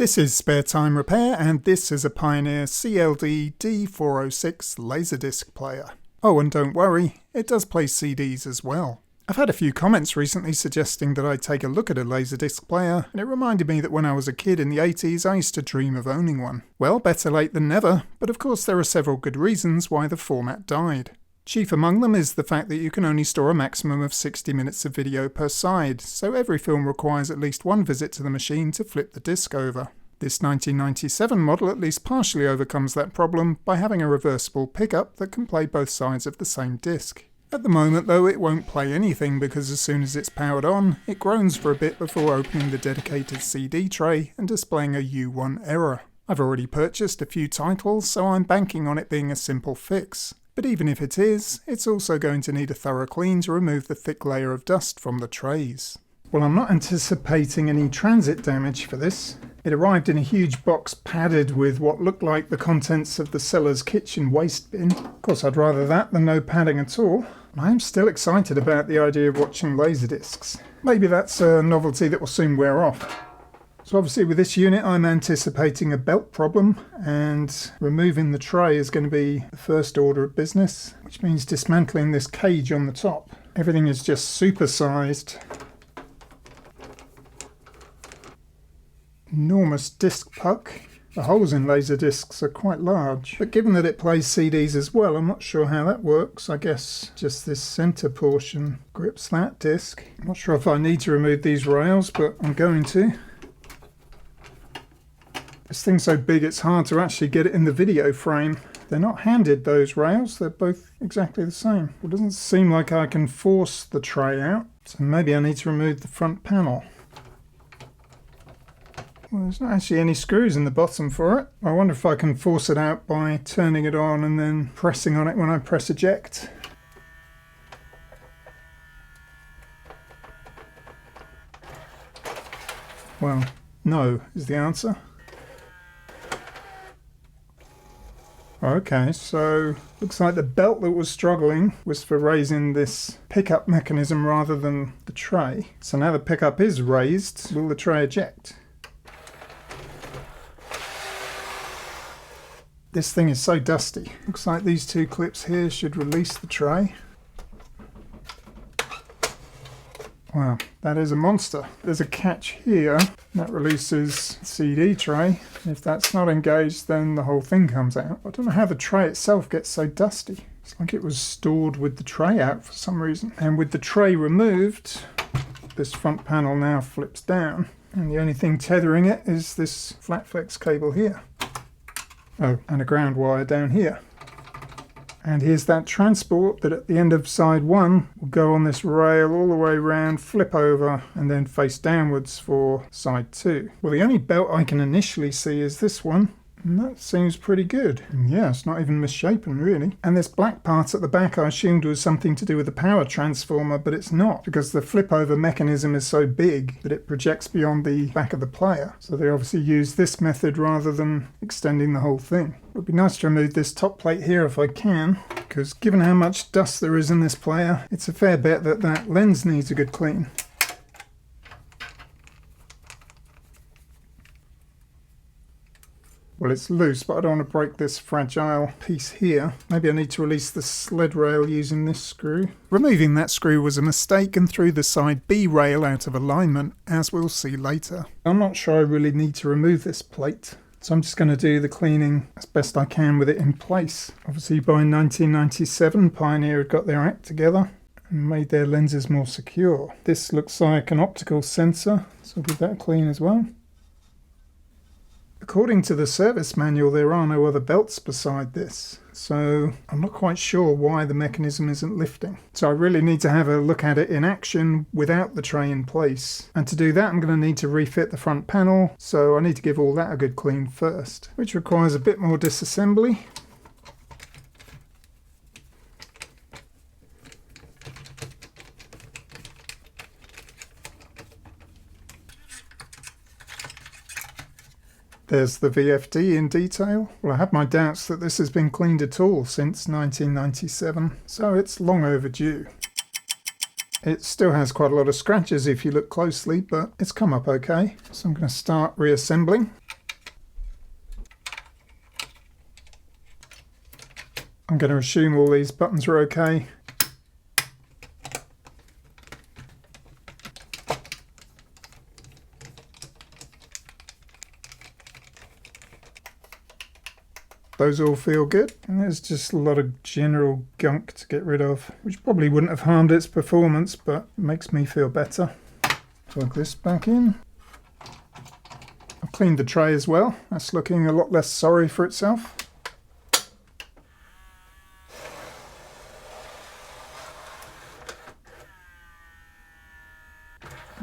This is Spare Time Repair, and this is a Pioneer CLD-D406 LaserDisc player. Oh, and don't worry, it does play CDs as well. I've had a few comments recently suggesting that I take a look at a LaserDisc player, and it reminded me that when I was a kid in the 80s I used to dream of owning one. Well, better late than never, but of course there are several good reasons why the format died. Chief among them is the fact that you can only store a maximum of 60 minutes of video per side, so every film requires at least one visit to the machine to flip the disc over. This 1997 model at least partially overcomes that problem by having a reversible pickup that can play both sides of the same disc. At the moment though, it won't play anything because as soon as it's powered on, it groans for a bit before opening the dedicated CD tray and displaying a U1 error. I've already purchased a few titles, so I'm banking on it being a simple fix. But even if it is, it's also going to need a thorough clean to remove the thick layer of dust from the trays. Well, I'm not anticipating any transit damage for this. It arrived in a huge box padded with what looked like the contents of the seller's kitchen waste bin. Of course, I'd rather that than no padding at all. I am still excited about the idea of watching LaserDiscs. Maybe that's a novelty that will soon wear off. So obviously with this unit I'm anticipating a belt problem, and removing the tray is going to be the first order of business, which means dismantling this cage on the top. Everything is just supersized. Enormous disc puck. The holes in LaserDiscs are quite large, but given that it plays CDs as well, I'm not sure how that works. I guess just this center portion grips that disc. I'm not sure if I need to remove these rails, but I'm going to. This thing's so big it's hard to actually get it in the video frame. They're not handed, those rails, they're both exactly the same. It doesn't seem like I can force the tray out, so maybe I need to remove the front panel. Well, there's not actually any screws in the bottom for it. I wonder if I can force it out by turning it on and then pressing on it when I press eject. Well, no is the answer. Okay, so looks like the belt that was struggling was for raising this pickup mechanism rather than the tray. So now the pickup is raised, will the tray eject? This thing is so dusty. Looks like these two clips here should release the tray. Wow, that is a monster. There's a catch here that releases the CD tray. If that's not engaged, then the whole thing comes out. I don't know how the tray itself gets so dusty. It's like it was stored with the tray out for some reason. And with the tray removed, this front panel now flips down. And the only thing tethering it is this flat flex cable here. Oh, and a ground wire down here. And here's that transport that at the end of side one will go on this rail all the way around, flip over, and then face downwards for side two. Well, the only belt I can initially see is this one, and that seems pretty good. And yeah, it's not even misshapen really. And this black part at the back I assumed was something to do with the power transformer, but it's not, because the flip over mechanism is so big that it projects beyond the back of the player. So they obviously use this method rather than extending the whole thing. It would be nice to remove this top plate here if I can, because given how much dust there is in this player, it's a fair bet that that lens needs a good clean. Well, it's loose, but I don't want to break this fragile piece here. Maybe I need to release the sled rail using this screw. Removing that screw was a mistake and threw the side B rail out of alignment, as we'll see later. I'm not sure I really need to remove this plate, so I'm just going to do the cleaning as best I can with it in place. Obviously by 1997, Pioneer had got their act together and made their lenses more secure. This looks like an optical sensor, so I'll give that a clean as well. According to the service manual, there are no other belts beside this, so I'm not quite sure why the mechanism isn't lifting. So I really need to have a look at it in action without the tray in place. And to do that, I'm going to need to refit the front panel, so I need to give all that a good clean first, which requires a bit more disassembly. There's the VFD in detail. Well, I have my doubts that this has been cleaned at all since 1997, so it's long overdue. It still has quite a lot of scratches if you look closely, but it's come up okay. So I'm going to start reassembling. I'm going to assume all these buttons are okay. Those all feel good, and there's just a lot of general gunk to get rid of, which probably wouldn't have harmed its performance, but makes me feel better. Plug this back in. I've cleaned the tray as well. That's looking a lot less sorry for itself.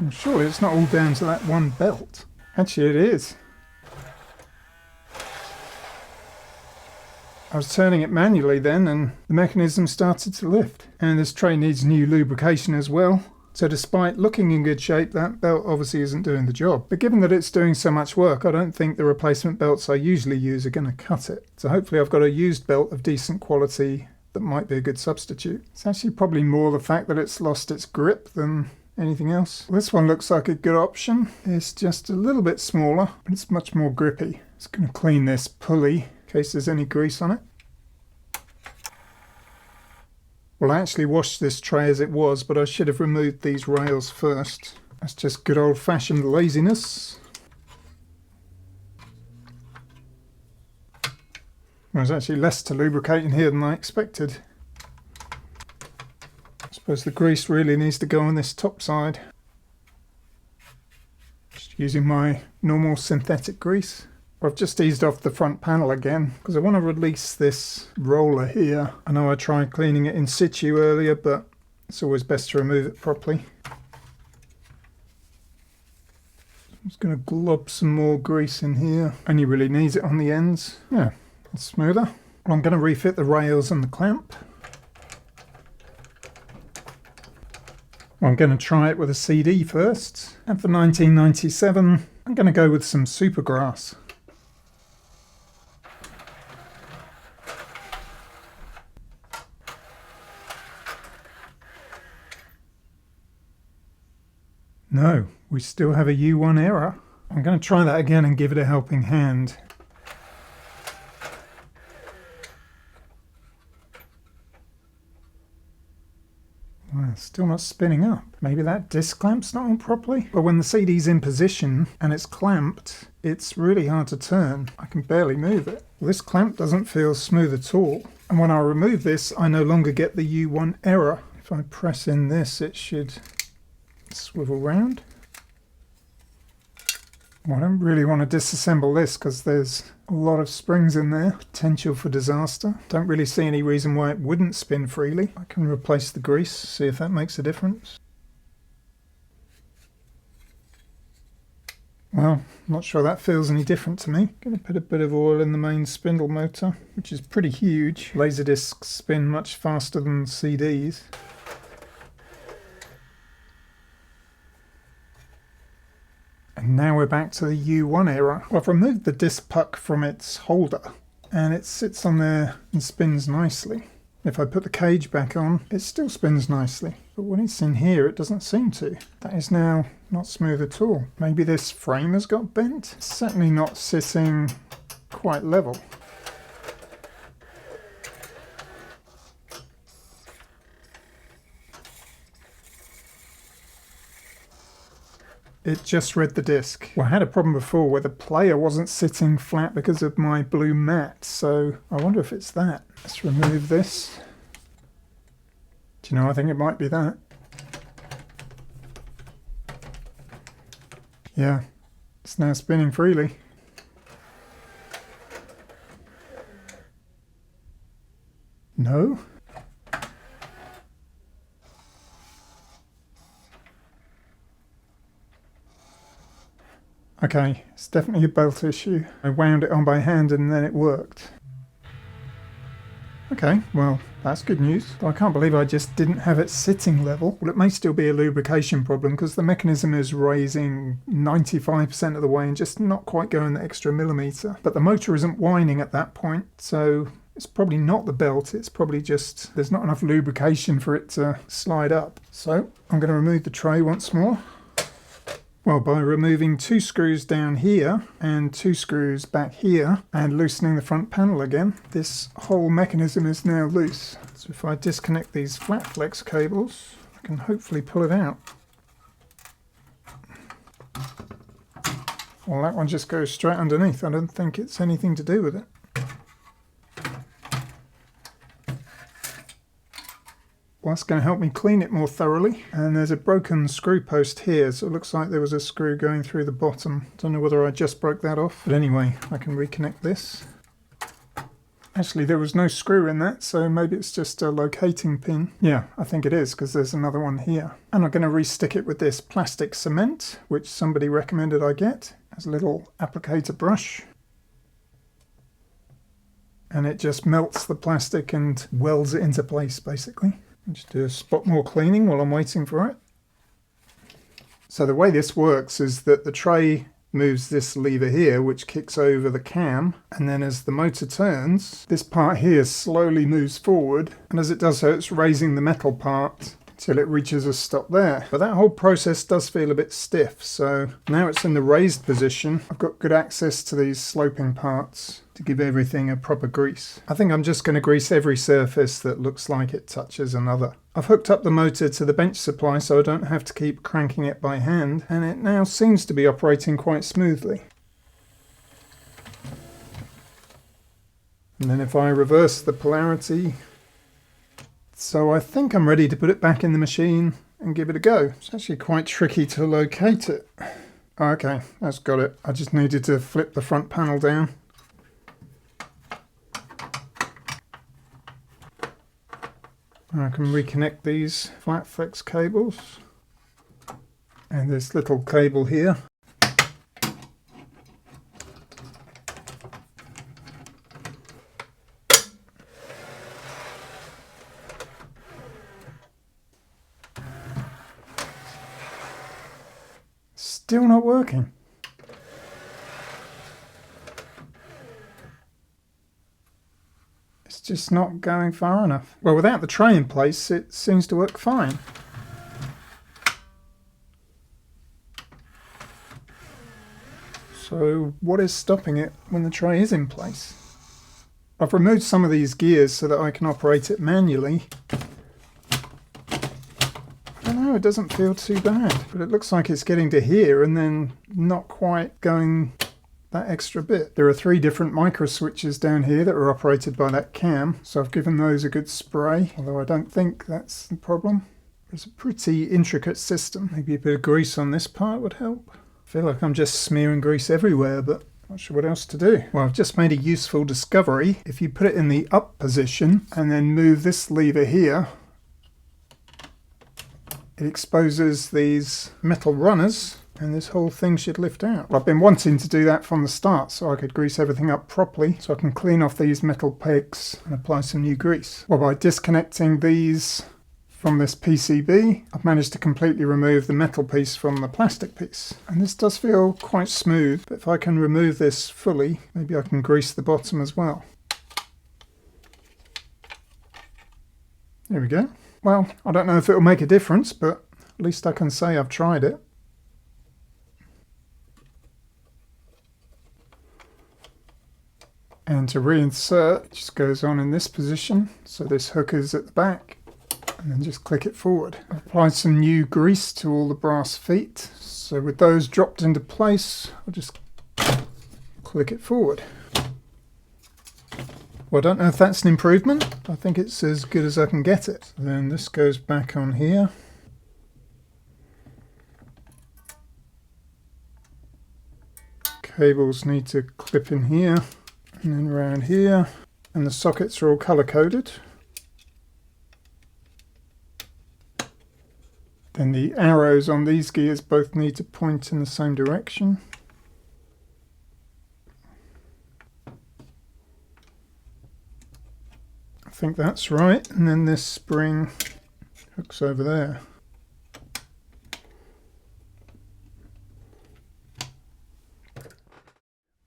And surely it's not all down to that one belt. Actually it is. I was turning it manually then and the mechanism started to lift. And this tray needs new lubrication as well. So despite looking in good shape, that belt obviously isn't doing the job. But given that it's doing so much work, I don't think the replacement belts I usually use are going to cut it. So hopefully I've got a used belt of decent quality that might be a good substitute. It's actually probably more the fact that it's lost its grip than anything else. This one looks like a good option. It's just a little bit smaller, but it's much more grippy. It's going to clean this pulley in case there's any grease on it. Well, I actually washed this tray as it was, but I should have removed these rails first. That's just good old-fashioned laziness. There's actually less to lubricate in here than I expected. I suppose the grease really needs to go on this top side. Just using my normal synthetic grease. I've just eased off the front panel again because I want to release this roller here. I know I tried cleaning it in situ earlier, but it's always best to remove it properly. I'm just going to glob some more grease in here. Only really needs it on the ends. Yeah, it's smoother. Well, I'm going to refit the rails and the clamp. Well, I'm going to try it with a CD first. And for 1997, I'm going to go with some Supergrass. No, we still have a U1 error. I'm going to try that again and give it a helping hand. Well, it's still not spinning up. Maybe that disc clamp's not on properly? But when the CD's in position and it's clamped, it's really hard to turn. I can barely move it. Well, this clamp doesn't feel smooth at all. And when I remove this, I no longer get the U1 error. If I press in this, it should swivel round. Well, I don't really want to disassemble this because there's a lot of springs in there. Potential for disaster. Don't really see any reason why it wouldn't spin freely. I can replace the grease, see if that makes a difference. Well, I'm not sure that feels any different to me. Going to put a bit of oil in the main spindle motor, which is pretty huge. Laserdiscs spin much faster than CDs. And now we're back to the U1 error. Well, I've removed the disc puck from its holder and it sits on there and spins nicely. If I put the cage back on, it still spins nicely. But when it's in here, it doesn't seem to. That is now not smooth at all. Maybe this frame has got bent? It's certainly not sitting quite level. It just read the disc. Well, I had a problem before where the player wasn't sitting flat because of my blue mat, so I wonder if it's that. Let's remove this. Do you know, I think it might be that. Yeah, it's now spinning freely. No? Okay, it's definitely a belt issue. I wound it on by hand and then it worked. Okay, well, that's good news. I can't believe I just didn't have it sitting level. Well, it may still be a lubrication problem because the mechanism is raising 95% of the way and just not quite going the extra millimetre. But the motor isn't whining at that point, so it's probably not the belt. It's probably just there's not enough lubrication for it to slide up. So I'm going to remove the tray once more. Well, by removing 2 screws down here and 2 screws back here and loosening the front panel again, this whole mechanism is now loose. So if I disconnect these flat flex cables, I can hopefully pull it out. Well, that one just goes straight underneath. I don't think it's anything to do with it. Well, that's going to help me clean it more thoroughly. And there's a broken screw post here, so it looks like there was a screw going through the bottom. Don't know whether I just broke that off, but anyway, I can reconnect this. Actually, there was no screw in that, so maybe it's just a locating pin. Yeah, I think it is, because there's another one here. And I'm going to re-stick it with this plastic cement, which somebody recommended I get, as a little applicator brush. And it just melts the plastic and welds it into place, basically. Just do a spot more cleaning while I'm waiting for it. So the way this works is that the tray moves this lever here, which kicks over the cam, and then as the motor turns, this part here slowly moves forward, and as it does so, it's raising the metal part till it reaches a stop there. But that whole process does feel a bit stiff, so now it's in the raised position. I've got good access to these sloping parts to give everything a proper grease. I think I'm just going to grease every surface that looks like it touches another. I've hooked up the motor to the bench supply so I don't have to keep cranking it by hand, and it now seems to be operating quite smoothly. And then if I reverse the polarity, so I think I'm ready to put it back in the machine and give it a go. It's actually quite tricky to locate it. Okay, that's got it. I just needed to flip the front panel down. I can reconnect these flat flex cables and this little cable here. Still not working. It's just not going far enough. Well, without the tray in place, it seems to work fine. So what is stopping it when the tray is in place? I've removed some of these gears so that I can operate it manually. I don't know, it doesn't feel too bad, but it looks like it's getting to here and then not quite going that extra bit. There are 3 different micro switches down here that are operated by that cam, so I've given those a good spray, although I don't think that's the problem. It's a pretty intricate system. Maybe a bit of grease on this part would help. I feel like I'm just smearing grease everywhere, but not sure what else to do. Well, I've just made a useful discovery. If you put it in the up position and then move this lever here, it exposes these metal runners and this whole thing should lift out. Well, I've been wanting to do that from the start so I could grease everything up properly, so I can clean off these metal pegs and apply some new grease. Well, by disconnecting these from this PCB, I've managed to completely remove the metal piece from the plastic piece. And this does feel quite smooth, but if I can remove this fully, maybe I can grease the bottom as well. There we go. Well, I don't know if it'll make a difference, but at least I can say I've tried it. And to reinsert, it just goes on in this position. So this hook is at the back, and then just click it forward. I've applied some new grease to all the brass feet. So with those dropped into place, I'll just click it forward. Well, I don't know if that's an improvement. I think it's as good as I can get it. Then this goes back on here. Cables need to clip in here and then around here. And the sockets are all color-coded. Then the arrows on these gears both need to point in the same direction. I think that's right, and then this spring hooks over there.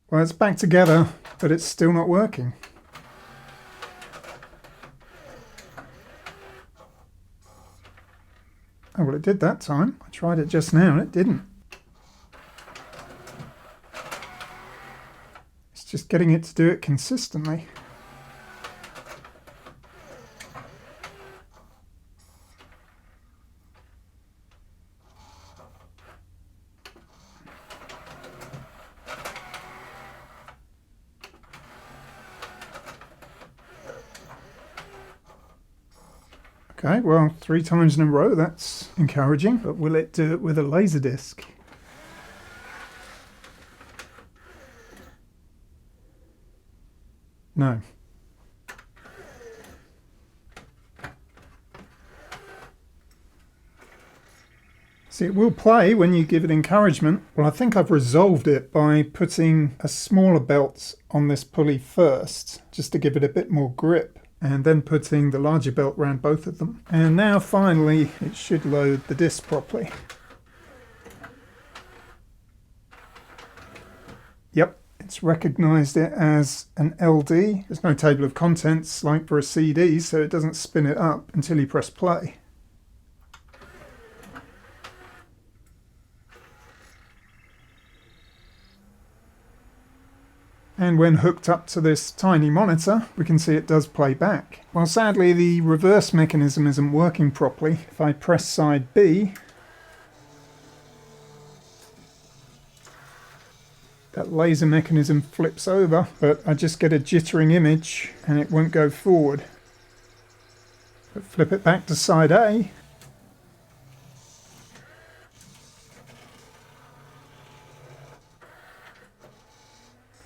Well, it's back together, but it's still not working. Oh, well, it did that time. I tried it just now and it didn't. just getting it to do it consistently. Okay, well, 3 times in a row, that's encouraging, but will it do it with a LaserDisc? No. See, it will play when you give it encouragement. Well, I think I've resolved it by putting a smaller belt on this pulley first, just to give it a bit more grip, and then putting the larger belt around both of them. And now finally it should load the disc properly. Yep, it's recognized it as an LD. There's no table of contents like for a CD, so it doesn't spin it up until you press play. And when hooked up to this tiny monitor, we can see it does play back. Well, sadly, the reverse mechanism isn't working properly. If I press side B, that laser mechanism flips over, but I just get a jittering image and it won't go forward. But flip it back to side A.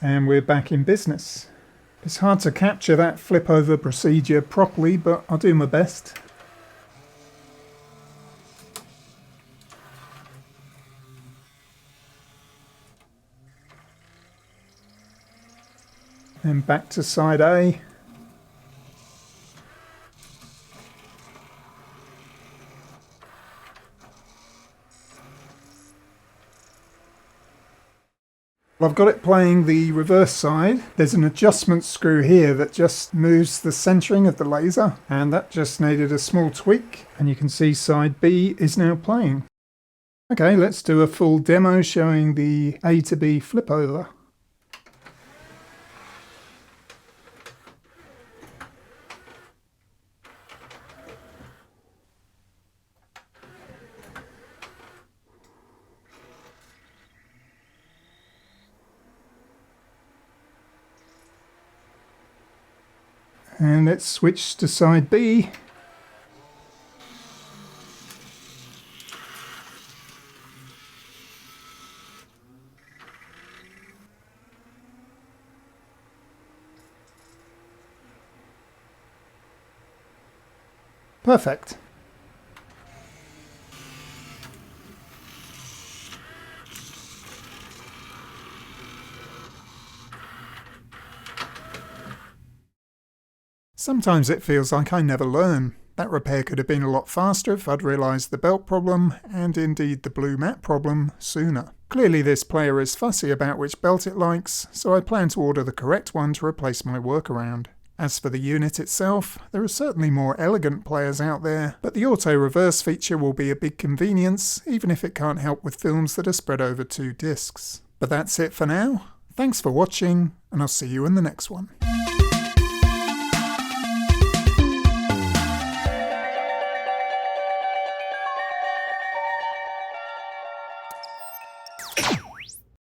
And we're back in business. It's hard to capture that flip over procedure properly, but I'll do my best. Then back to side A. Well, I've got it playing the reverse side. There's an adjustment screw here that just moves the centering of the laser, and that just needed a small tweak, and you can see side B is now playing. Okay, let's do a full demo showing the A to B flip over. And let's switch to side B. Perfect. Sometimes it feels like I never learn. That repair could have been a lot faster if I'd realised the belt problem, and indeed the blue mat problem, sooner. Clearly this player is fussy about which belt it likes, so I plan to order the correct one to replace my workaround. As for the unit itself, there are certainly more elegant players out there, but the auto reverse feature will be a big convenience, even if it can't help with films that are spread over 2 discs. But that's it for now. Thanks for watching, and I'll see you in the next one.